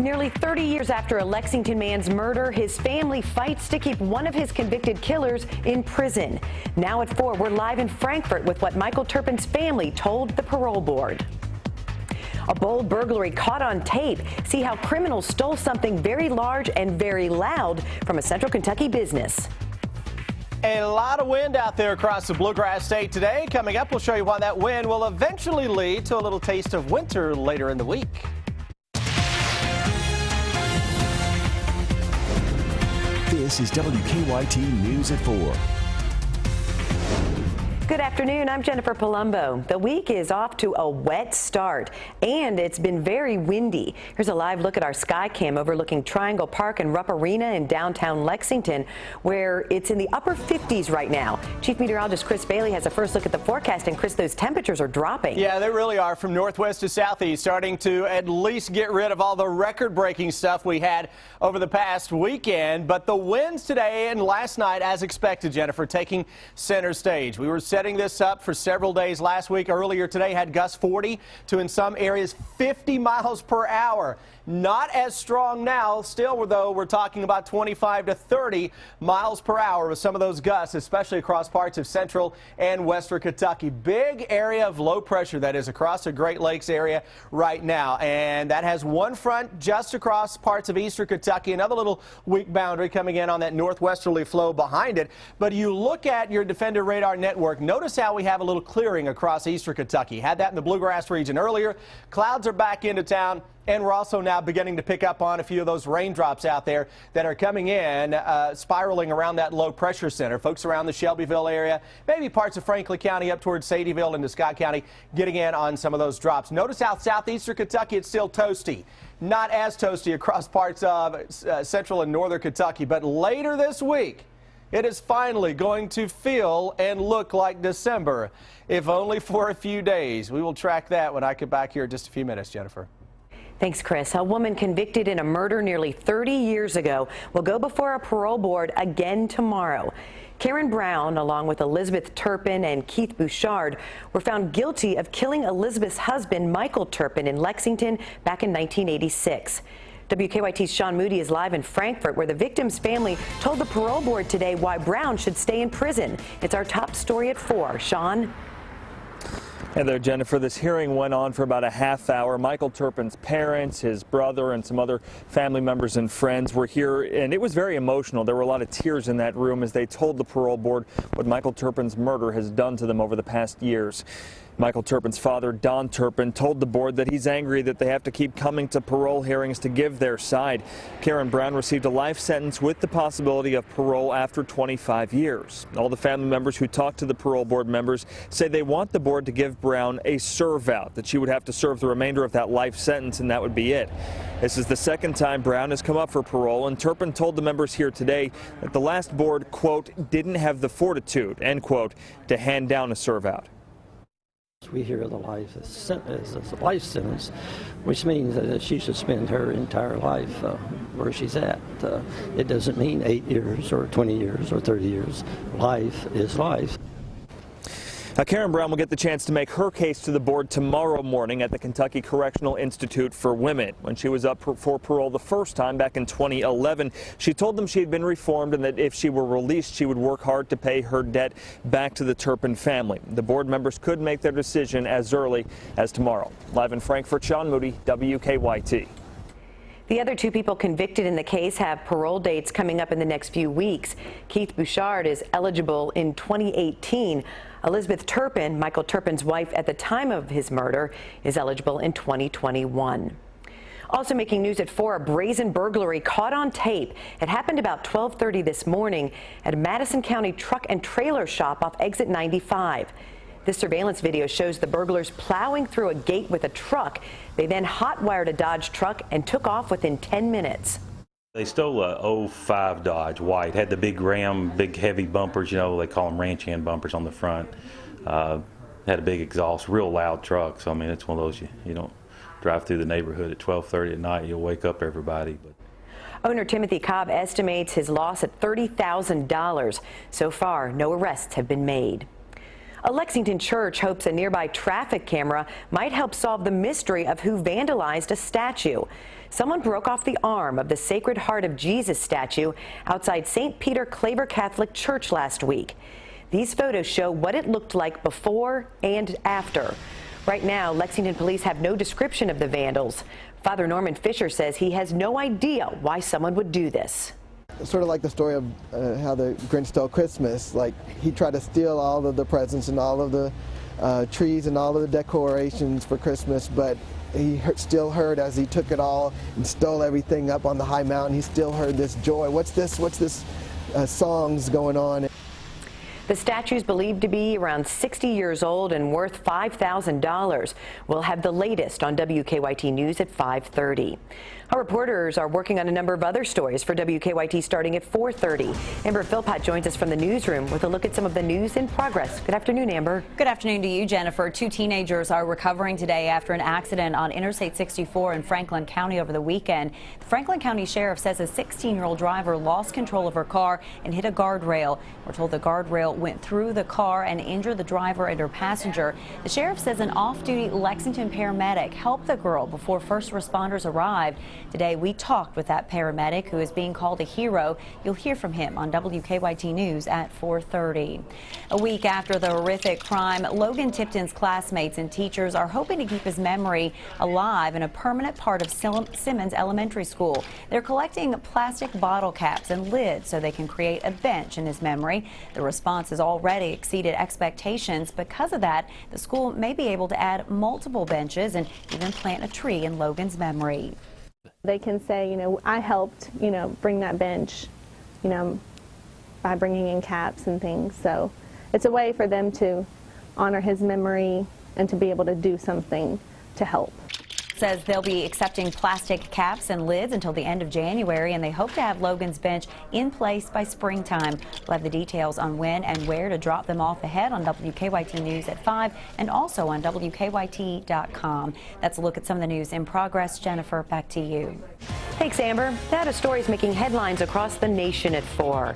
Nearly 30 years after a Lexington man's murder, his family fights to keep one of his convicted killers in prison. Now at 4, we're live in Frankfort with what Michael Turpin's family told the parole board. A bold burglary caught on tape. See how criminals stole something very large and very loud from a Central Kentucky business. A lot of wind out there across the Bluegrass State today. Coming up, we'll show you why that wind will eventually lead to a little taste of winter later in the week. This is WKYT News at 4. Good afternoon, I'm Jennifer Palumbo. The week is off to a wet start, and it's been very windy. Here's a live look at our sky cam overlooking Triangle Park and Rupp Arena in downtown Lexington, where it's in the upper 50s right now. Chief Meteorologist Chris Bailey has a first look at the forecast, and Chris, those temperatures are dropping. Yeah, they really are, from northwest to southeast, starting to at least get rid of all the record-breaking stuff we had over the past weekend. But the winds today and last night, as expected, Jennifer, taking center stage. We were setting this up for several days last week. Earlier today had gusts 40 to, in some areas, 50 miles per hour. Not as strong now. Still, though, we're talking about 25 to 30 miles per hour with some of those gusts, especially across parts of central and western Kentucky. Big area of low pressure that is across the Great Lakes area right now. And that has one front just across parts of eastern Kentucky, another little weak boundary coming in on that northwesterly flow behind it. But you look at your Defender radar network, notice how we have a little clearing across eastern Kentucky. Had that in the Bluegrass region earlier. Clouds are back into town. And we're also now beginning to pick up on a few of those raindrops out there that are coming in, spiraling around that low pressure center. Folks around the Shelbyville area, maybe parts of Franklin County up towards Sadieville into Scott County, getting in on some of those drops. Notice how southeastern Kentucky, it's still toasty. Not as toasty across parts of central and northern Kentucky, but later this week, it is finally going to feel and look like December, if only for a few days. We will track that when I get back here in just a few minutes, Jennifer. Thanks, Chris. A woman convicted in a murder nearly 30 years ago will go before a parole board again tomorrow. Karen Brown, along with Elizabeth Turpin and Keith Bouchard, were found guilty of killing Elizabeth's husband, Michael Turpin, in Lexington back in 1986. WKYT's Sean Moody is live in Frankfort, where the victim's family told the parole board today why Brown should stay in prison. It's our top story at 4. Sean? Hey there, Jennifer. This hearing went on for about a half hour. Michael Turpin's parents, his brother, and some other family members and friends were here, and it was very emotional. There were a lot of tears in that room as they told the parole board what Michael Turpin's murder has done to them over the past years. Michael Turpin's father, Don Turpin, told the board that he's angry that they have to keep coming to parole hearings to give their side. Karen Brown received a life sentence with the possibility of parole after 25 years. All the family members who talked to the parole board members say they want the board to give Brown a serve-out, that she would have to serve the remainder of that life sentence and that would be it. This is the second time Brown has come up for parole, and Turpin told the members here today that the last board, quote, didn't have the fortitude, end quote, to hand down a serve-out. We hear the life as a life sentence, which means that she should spend her entire life where she's at. It doesn't mean 8 years or 20 years or 30 years. Life is life. Now, Karen Brown will get the chance to make her case to the board tomorrow morning at the Kentucky Correctional Institute for Women. When she was up for parole the first time back in 2011, she told them she had been reformed and that if she were released, she would work hard to pay her debt back to the Turpin family. The board members could make their decision as early as tomorrow. Live in Frankfort, Sean Moody, WKYT. The other 2 people convicted in the case have parole dates coming up in the next few weeks. Keith Bouchard is eligible in 2018. Elizabeth Turpin, Michael Turpin's wife at the time of his murder, is eligible in 2021. Also making news at 4, a brazen burglary caught on tape. It happened about 12:30 this morning at a Madison County truck and trailer shop off exit 95. This surveillance video shows the burglars plowing through a gate with a truck. They then hot-wired a Dodge truck and took off within 10 minutes. They stole a 05 Dodge white, had the big ram, big heavy bumpers, you know, they call them ranch hand bumpers on the front. Had a big exhaust, real loud truck. So I mean, it's one of those you don't drive through the neighborhood at 12:30 at night, you'll wake up everybody. But owner Timothy Cobb estimates his loss at $30,000. So far, no arrests have been made. A Lexington church hopes a nearby traffic camera might help solve the mystery of who vandalized a statue. Someone broke off the arm of the Sacred Heart of Jesus statue outside St. Peter Claver Catholic Church last week. These photos show what it looked like before and after. Right now, Lexington police have no description of the vandals. Father Norman Fisher says he has no idea why someone would do this. Sort of like the story of how the Grinch stole Christmas. Like, he tried to steal all of the presents and all of the trees and all of the decorations for Christmas, but he still heard, as he took it all and stole everything up on the high mountain, he still heard this joy. What's this songs going on? The statue is believed to be around 60 years old and worth $5,000. We'll have the latest on WKYT News at 5:30. Our reporters are working on a number of other stories for WKYT starting at 4:30. Amber Philpott joins us from the newsroom with a look at some of the news in progress. Good afternoon, Amber. Good afternoon to you, Jennifer. Two teenagers are recovering today after an accident on Interstate 64 in Franklin County over the weekend. The Franklin County Sheriff says a 16-year-old driver lost control of her car and hit a guardrail. We're told the guardrail went through the car and injured the driver and her passenger. The sheriff says an off-duty Lexington paramedic helped the girl before first responders arrived. Today, we talked with that paramedic who is being called a hero. You'll hear from him on WKYT News at 4:30. A week after the horrific crime, Logan Tipton's classmates and teachers are hoping to keep his memory alive in a permanent part of Simmons Elementary School. They're collecting plastic bottle caps and lids so they can create a bench in his memory. The response has already exceeded expectations. Because of that, the school may be able to add multiple benches and even plant a tree in Logan's memory. They can say, I helped, bring that bench, by bringing in caps and things. So it's a way for them to honor his memory and to be able to do something to help. Says they'll be accepting plastic caps and lids until the end of January, and they hope to have Logan's bench in place by springtime. We'll have the details on when and where to drop them off ahead on WKYT News at 5 and also on WKYT.com. That's a look at some of the news in progress. Jennifer, back to you. Thanks, Amber. That is stories making headlines across the nation at 4.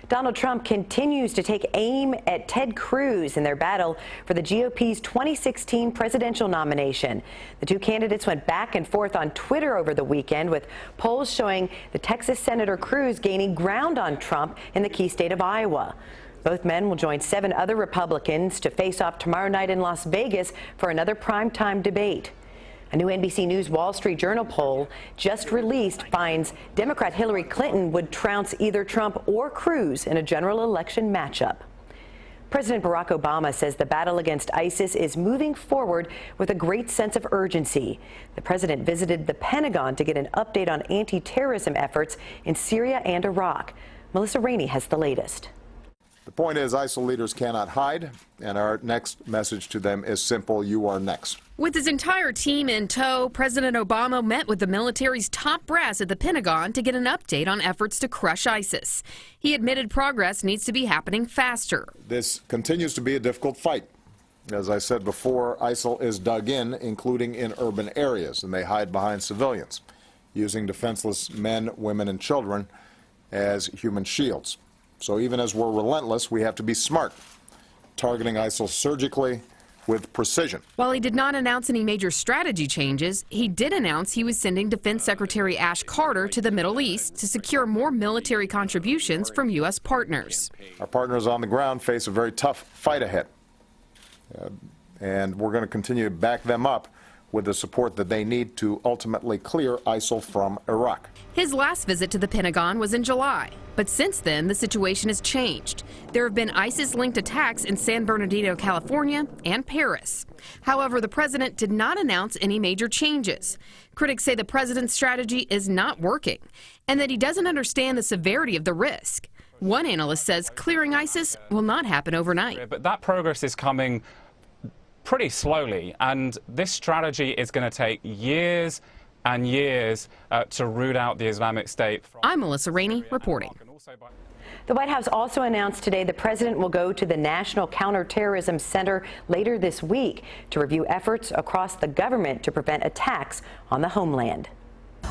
Donald Trump continues to take aim at Ted Cruz in their battle for the GOP's 2016 presidential nomination. The two candidates went back and forth on Twitter over the weekend, with polls showing the Texas Senator Cruz gaining ground on Trump in the key state of Iowa. Both men will join 7 other Republicans to face off tomorrow night in Las Vegas for another primetime debate. A new NBC News Wall Street Journal poll just released finds Democrat Hillary Clinton would trounce either Trump or Cruz in a general election matchup. President Barack Obama says the battle against ISIS is moving forward with a great sense of urgency. The president visited the Pentagon to get an update on anti-terrorism efforts in Syria and Iraq. Melissa Rainey has the latest. The point is, ISIL leaders cannot hide, and our next message to them is simple: you are next. With his entire team in tow, President Obama met with the military's top brass at the Pentagon to get an update on efforts to crush ISIS. He admitted progress needs to be happening faster. This continues to be a difficult fight. As I said before, ISIL is dug in, including in urban areas, and they hide behind civilians, using defenseless men, women, and children as human shields. So even as we're relentless, we have to be smart, targeting ISIL surgically with precision. While he did not announce any major strategy changes, he did announce he was sending Defense Secretary Ash Carter to the Middle East to secure more military contributions from U.S. partners. Our partners on the ground face a very tough fight ahead, and we're going to continue to back them up with the support that they need to ultimately clear ISIL from Iraq. His last visit to the Pentagon was in July, but since then the situation has changed. There have been ISIS-linked attacks in San Bernardino, California, and Paris. However, the president did not announce any major changes. Critics say the president's strategy is not working and that he doesn't understand the severity of the risk. One analyst says clearing ISIS will not happen overnight. But that progress is coming pretty slowly, and this strategy is going to take years and years to root out the Islamic State. I'm Melissa Rainey reporting. The White House also announced today the president will go to the National Counterterrorism Center later this week to review efforts across the government to prevent attacks on the homeland.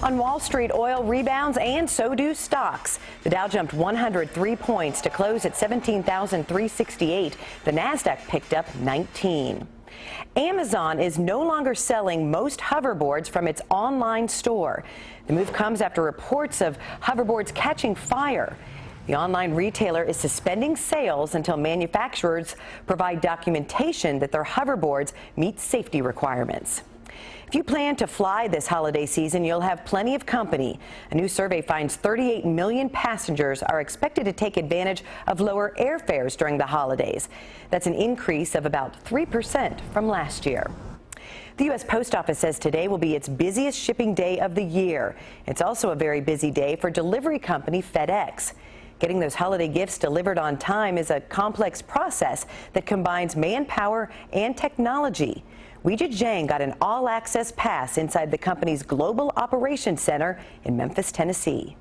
On Wall Street, oil rebounds and so do stocks. The Dow jumped 103 points to close at 17,368. The Nasdaq picked up 19. Amazon is no longer selling most hoverboards from its online store. The move comes after reports of hoverboards catching fire. The online retailer is suspending sales until manufacturers provide documentation that their hoverboards meet safety requirements. If you plan to fly this holiday season, you'll have plenty of company. A new survey finds 38 million passengers are expected to take advantage of lower airfares during the holidays. That's an increase of about 3% from last year. The U.S. Post Office says today will be its busiest shipping day of the year. It's also a very busy day for delivery company FedEx. Getting those holiday gifts delivered on time is a complex process that combines manpower and technology. Weijia Zhang got an all-access pass inside the company's Global Operations Center in Memphis, Tennessee.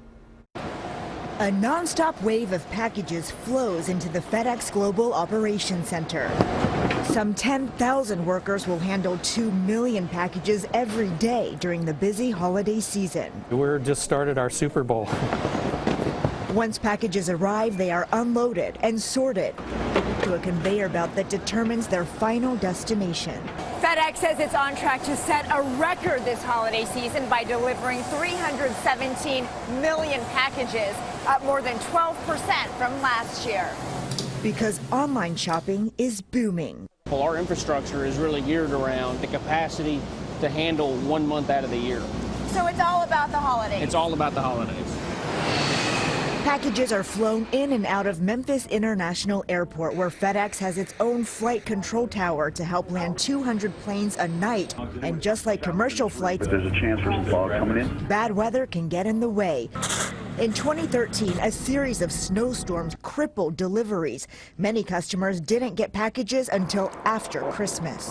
A nonstop wave of packages flows into the FedEx Global Operations Center. Some 10,000 workers will handle 2 million packages every day during the busy holiday season. We're just started our Super Bowl. Once packages arrive, they are unloaded and sorted to a conveyor belt that determines their final destination. FedEx says it's on track to set a record this holiday season by delivering 317 million packages, up more than 12% from last year. Because online shopping is booming. Well, our infrastructure is really geared around the capacity to handle 1 month out of the year. So it's all about the holidays. It's all about the holidays. Packages are flown in and out of Memphis International Airport, where FedEx has its own flight control tower to help land 200 planes a night. And just like commercial flights, there's a chance for some fog coming in. Bad weather can get in the way. In 2013, a series of snowstorms crippled deliveries. Many customers didn't get packages until after Christmas.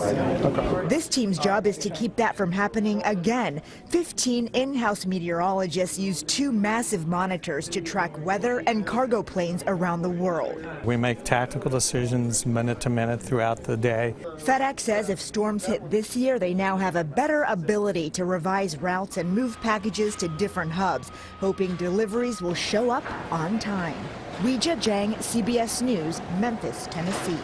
This team's job is to keep that from happening again. 15 in-house meteorologists use 2 massive monitors to track weather and cargo planes around the world. We make tactical decisions minute to minute throughout the day. FedEx says if storms hit this year, they now have a better ability to revise routes and move packages to different hubs, hoping deliveries will show up on time. Weijia Zhang, CBS News, Memphis, Tennessee.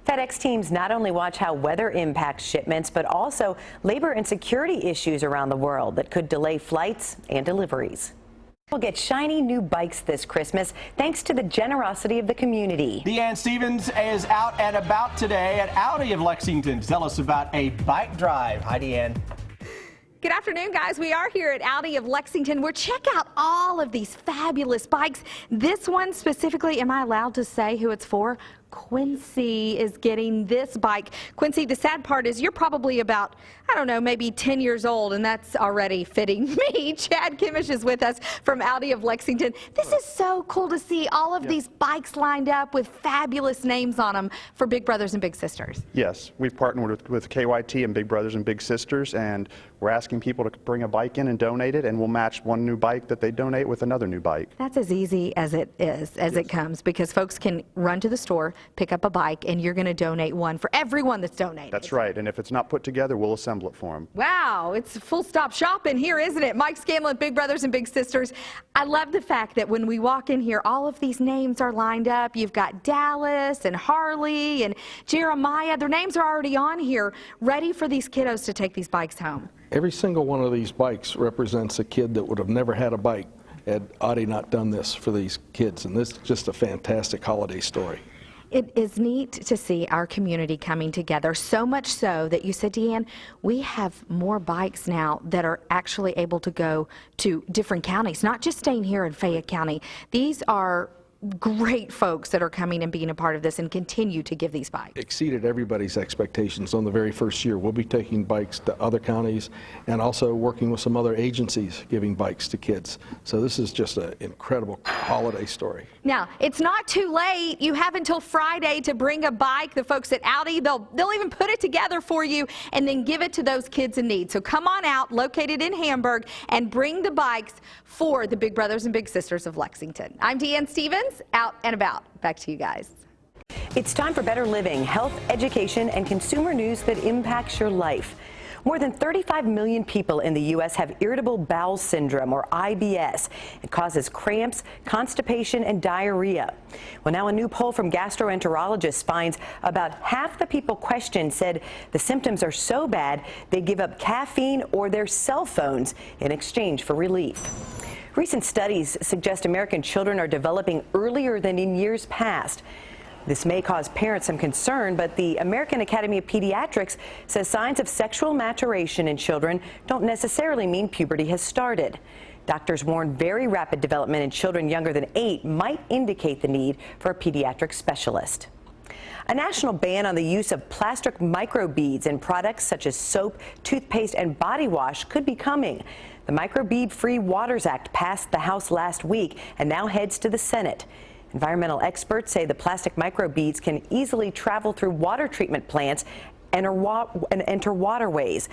FedEx teams not only watch how weather impacts shipments, but also labor and security issues around the world that could delay flights and deliveries. We'll get shiny new bikes this Christmas thanks to the generosity of the community. Deanne Stevens is out and about today at Audi of Lexington to tell us about a bike drive. Hi, Deanne. Good afternoon, guys. We are here at Audi of Lexington, where check out all of these fabulous bikes. This one specifically, am I allowed to say who it's for? Quincy is getting this bike. Quincy, the sad part is you're probably about, I don't know, maybe 10 years old, and that's already fitting me. Chad Kimmish is with us from Audi of Lexington. This is so cool to see all of these bikes lined up with fabulous names on them for Big Brothers and Big Sisters. Yes, we've partnered with KYT and Big Brothers and Big Sisters, and we're asking people to bring a bike in and donate it, and we'll match one new bike that they donate with another new bike. That's as easy as it is, as it comes, because folks can run to the store, pick up a bike, and you're going to donate one for everyone that's donated. That's right, and if it's not put together, we'll assemble it for them. Wow, it's full stop shopping here, isn't it? Mike Scanlon, Big Brothers and Big Sisters. I love the fact that when we walk in here, all of these names are lined up. You've got Dallas and Harley and Jeremiah. Their names are already on here, ready for these kiddos to take these bikes home. Every single one of these bikes represents a kid that would have never had a bike had Audi not done this for these kids, and this is just a fantastic holiday story. It is neat to see our community coming together, so much so that you said, Deanne, we have more bikes now that are actually able to go to different counties, not just staying here in Fayette County. These are great folks that are coming and being a part of this and continue to give these bikes. Exceeded everybody's expectations on the very first year. We'll be taking bikes to other counties and also working with some other agencies giving bikes to kids. So this is just an incredible holiday story. Now, it's not too late. You have until Friday to bring a bike. The folks at Audi, they'll even put it together for you and then give it to those kids in need. So come on out, located in Hamburg, and bring the bikes for the Big Brothers and Big Sisters of Lexington. I'm Deanne Stevens, out and about. Back to you guys. It's time for Better Living, health, education, and consumer news that impacts your life. More than 35 million people in the U.S. have irritable bowel syndrome, or IBS. It causes cramps, constipation, and diarrhea. Well, now a new poll from gastroenterologists finds about half the people questioned said the symptoms are so bad they give up caffeine or their cell phones in exchange for relief. Recent studies suggest American children are developing earlier than in years past. This may cause parents some concern, but the American Academy of Pediatrics says signs of sexual maturation in children don't necessarily mean puberty has started. Doctors warn very rapid development in children younger than 8 might indicate the need for a pediatric specialist. A national ban on the use of plastic microbeads in products such as soap, toothpaste, and body wash could be coming. The Microbead-Free Waters Act passed the House last week and now heads to the Senate. Environmental experts say the plastic microbeads can easily travel through water treatment plants and enter waterways.